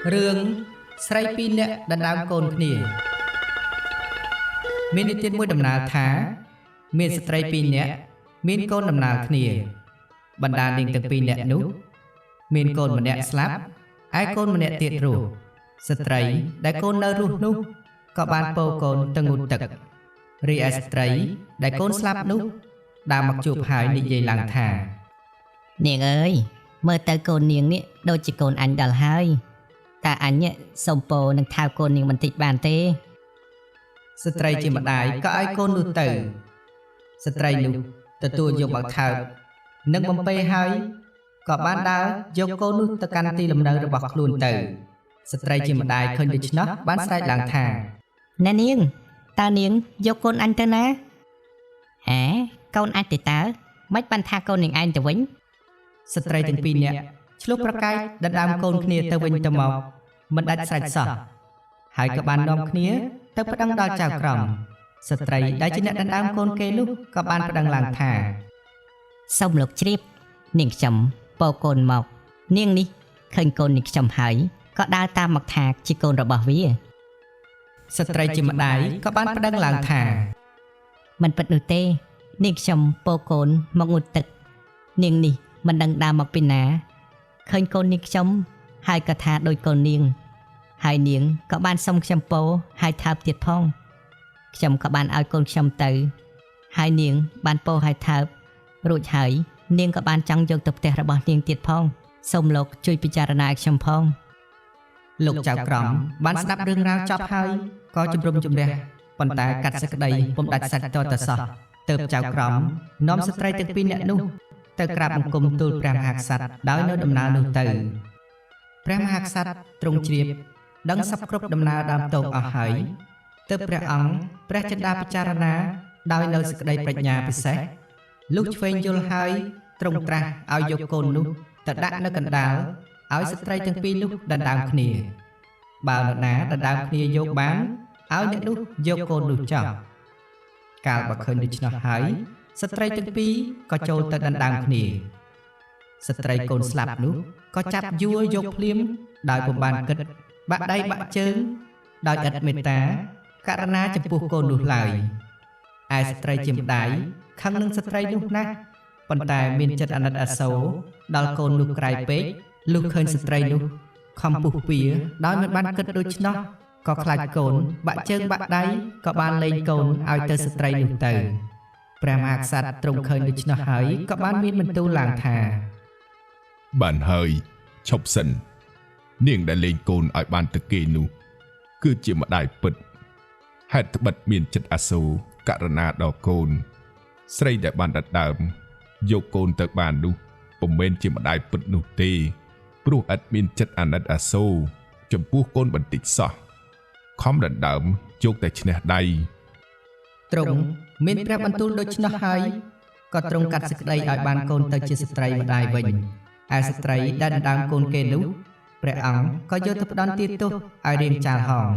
រឿងស្រីពីរនាក់ដណ្ដើមកូនគ្នាមាននិទានមួយដំណាលថាមានស្ត្រីពីរនាក់មានកូនដំណាលគ្នាបណ្ដានាងទាំងពីរនាក់នោះមានកូនម្នាក់ស្លាប់ឯកូនម្នាក់ទៀតរស់ស្ត្រីដែលកូននៅរស់នោះក៏បានពោកូនទៅងូតទឹករីឯស្ត្រីដែលកូនស្លាប់នោះដើរមកជួបហើយនិយាយឡើងថានាងអើយមើលទៅកូននាងនេះដូចជាកូនអញដល់ហើយតើអញសុំពោនឹងថៅកូននាងបន្តិចបានទេស្ត្រីជាម្ដាយក៏ឲ្យកូននោះទៅស្ត្រីនោះទទួលយកមកថើបនិងបំពេហើយក៏បានដើរយកកូននោះទៅកាន់ទីលំនៅរបស់ខ្លួនទៅស្ត្រីជាម្ដាយឃើញដូច្នោះបានស្រែកឡើងថាណែនាងតើនាងយកកូនអញទៅណាហេកូនអញទៅតើមិនបានថាកូននាងឯងទៅវិញស្ត្រីទាំងពីរនាក់ឆ្លុះប្រកែកដណ្ដើមកូនគ្នាទៅវិញទៅមកមិនដាច់ស្រេចសោះហើយក៏បាននាំគ្នាទៅប្តឹងដល់ចៅក្រមស្ត្រីដែលជាអ្នកដណ្ដើមកូនគេនោះក៏បានប្តឹងឡើងថាសូមលោកជ្រាបនាងខ្ញុំពោកូនមកនាងនេះឃើញកូននាងខ្ញុំហើយក៏ដើរតាមមកថាជាកូនរបស់វាស្ត្រីជាម្ដាយក៏បានប្តឹងឡើងថាមិនពិតនោះទេនាងខ្ញុំពោកូនមកងូតទឹកនាងនេះមិនដឹងដើរមកពីណាឃើញកូននាងខ្ញុំហើយក៏ថាដូចកូននាងហើយនាងក៏បានសុំខ្ញុំពោហើយថើបទៀតផងខ្ញុំក៏បានឲ្យកូនខ្ញុំទៅហើយនាងបានពោហើយថើបរួចហើយនាងក៏បានចង់យកទៅផ្ទះរបស់នាងទៀតផងសូមលោកជួយពិចារណាឲ្យខ្ញុំផងលោកចៅក្រមបានស្ដាប់រឿងរ៉ាវចប់ហើយក៏ជំរុំជម្រះប៉ុន្តែកាត់សេចក្តីពុំដាច់សាច់តទៅសោះទើបចៅក្រមនាំស្ត្រីទាំងពីរនាក់នោះទៅក្រាបបង្គំទូលព្រះមហាក្សត្រដោយនៅដំណើរនោះទៅព្រះមហាក្សត្រទ្រង់ជ្រាបដឹងសពគ្រប់ដំណើរដើមតោងអស់ហើយទើបព្រះអង្គព្រះចិន្តាពិចារណាដោយនៅសេចក្តីប្រាជ្ញាពិសេសលុះឆ្វេងយល់ហើយទ្រង់ត្រាស់ឲ្យយកកូននោះទៅដាក់នៅកណ្ដាលឲ្យស្ត្រីទាំងពីរនោះដណ្ដើមគ្នាបើនរណាដណ្ដើមគ្នាយកបានឲ្យអ្នកនោះយកកូននោះចោលកាលបើឃើញដូច្នោះហើយស្ត្រីទាំងពីរក៏ចូលទៅដណ្ដើមគ្នាស្ត្រីកូនស្លាប់នោះក៏ចាប់យួរយកភ្លាមដោយពុំបានគិតបាក់ដៃបាក់ជើងដោយឥតមេត្តាករណាចំពោះកូននោះឡើយឯស្ត្រីជាម្ដាយខឹងនឹងស្ត្រីនោះណាស់ប៉ុន្តែមានចិត្តអាណិតអាសូរដល់កូននោះក្រៃពេកលុះឃើញស្ត្រីនោះខំពុះពៀដោយមិនបានគិតដូច្នោះក៏ខ្លាចកូនបាក់ជើងបាក់ដៃក៏បានលែងកូនឲ្យទៅស្ត្រីនោះទៅព្រះមហាក្សត្រទ្រង់ឃើញដូច្នោះហើយក៏បានមានបន្ទូលឡើងថាបានហើយឈប់សិននាងដែលលែងកូនឲ្យបានទៅគេនោះគឺជាម្ដាយពិតហេតុត្បិតមានចិត្តអាសូរករណាដល់កូនស្រីដែលបានដណ្ដើមយកកូនទៅបាននោះពុំមែនជាម្ដាយពិតនោះទេព្រោះឥតមានចិត្តអាណិតអាសូរចំពោះកូនបន្តិចសោះខំដណ្ដើមយកតែឈ្នះដៃទ្រង់មានព្រះបន្ទូលដូច្នោះហើយក៏ទ្រង់កាត់សេចក្តីឲ្យបានកូនទៅជាស្ត្រីម្ដាយវិញឯស្ត្រីដែលដណ្ដើមកូនគេនោះព្រះអង្គក៏យកទៅផ្ដន់ទាទោសឲ្យរៀងចាលហោង